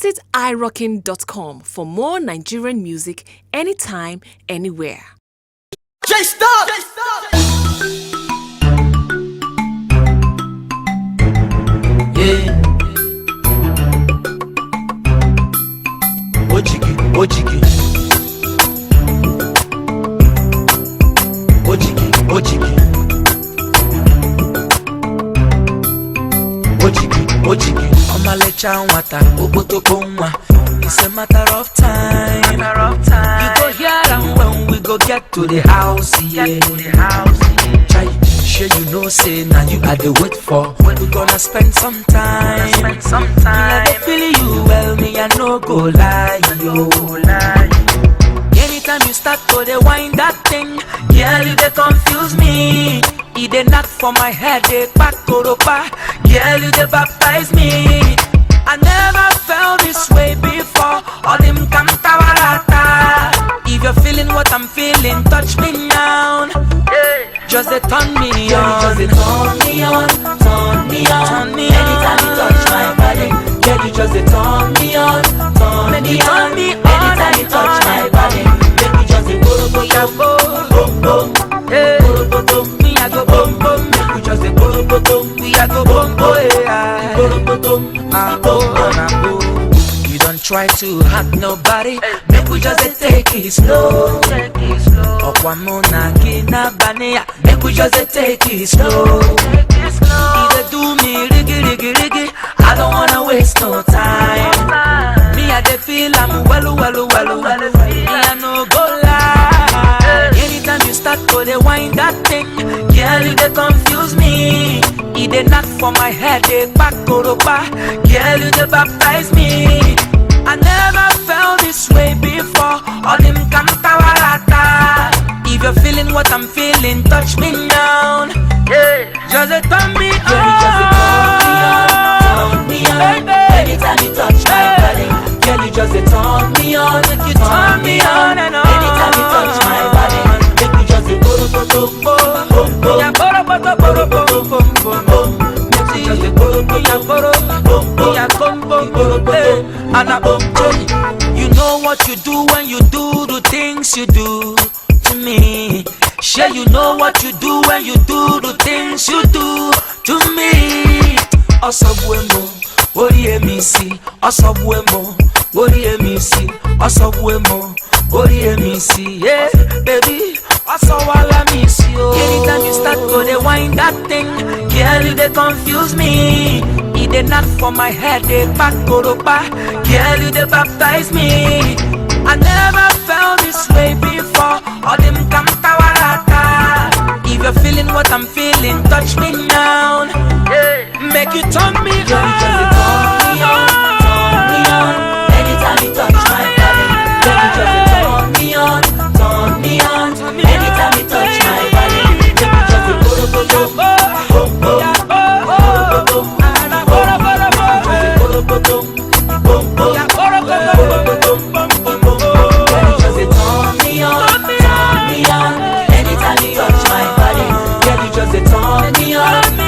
Visit irockin.com for more Nigerian music anytime, anywhere. J-Stop! Yeah. Ojigi, ojigi. Ojigi, ojigi. Ojigi, ojigi. Omalecha nwata, okpotoko nwa. It's a matter of time. You go here and when we go get to the house, yeah. Chai, sure you know, say now you are the wait for. We gonna spend some time. Me I dey feel you well, me I no go lie, yo. Anytime you start to the wind that thing, girl you dey confuse me. It dey knock for my head, dey back koropa. Girl you dey baptize me. I never felt this way before. All them kantawarata. If you're feeling what I'm feeling, touch me now. Just they turn me on. Just they turn me on, turn me on, turn me on. Anytime you touch my body, yeah, you just they turn me on, turn me on. Anytime you touch my body, make me just they go boom boom, yeah, boom boom. Me I go boom boom, make you just they go boom. We I go boom boom, yeah, boom boom. You don't try to hurt nobody. Make we just take it slow. Okwamona kina bania. Make we just take it slow. Either do me riggy. I don't wanna waste no time. Me I dey feel I'm well. Me I no go lie. Anytime you start to the wind that thing, girl you dey confuse me. It dey knock for my head, dey back koropa. Girl you dey baptize me. I never felt this way before. All them kantawarata. If you're feeling what I'm feeling, touch me now. Yeah, just a turn me on. Turn me on. Anytime you touch my body, girl, you just a turn me on. Make you turn me on and on. Anytime you touch my body, make me just a boom boom. Yeah, boom. Just a boom. And I you know what you do when you do the things you do to me. Sure, you know what you do when you do the things you do to me. Osabuemo, ori emisi. Osabuemo, ori emisi. Osabuemo, ori emisi. Yeah, baby. Osawala miss you. Anytime you start to the wind that thing, girl you dey confuse me. It dey knock for my head, dey back koropa. Girl you dey baptize me. I never felt this way before. All them kantawarata. If you're feeling what I'm feeling, touch me now. Make you turn me on. Turn me on. Anytime you touch my body, girl you just turn me on, turn me on. Anytime you touch my body, make me just boom. Anytime you touch my body, girl, you just turn me on.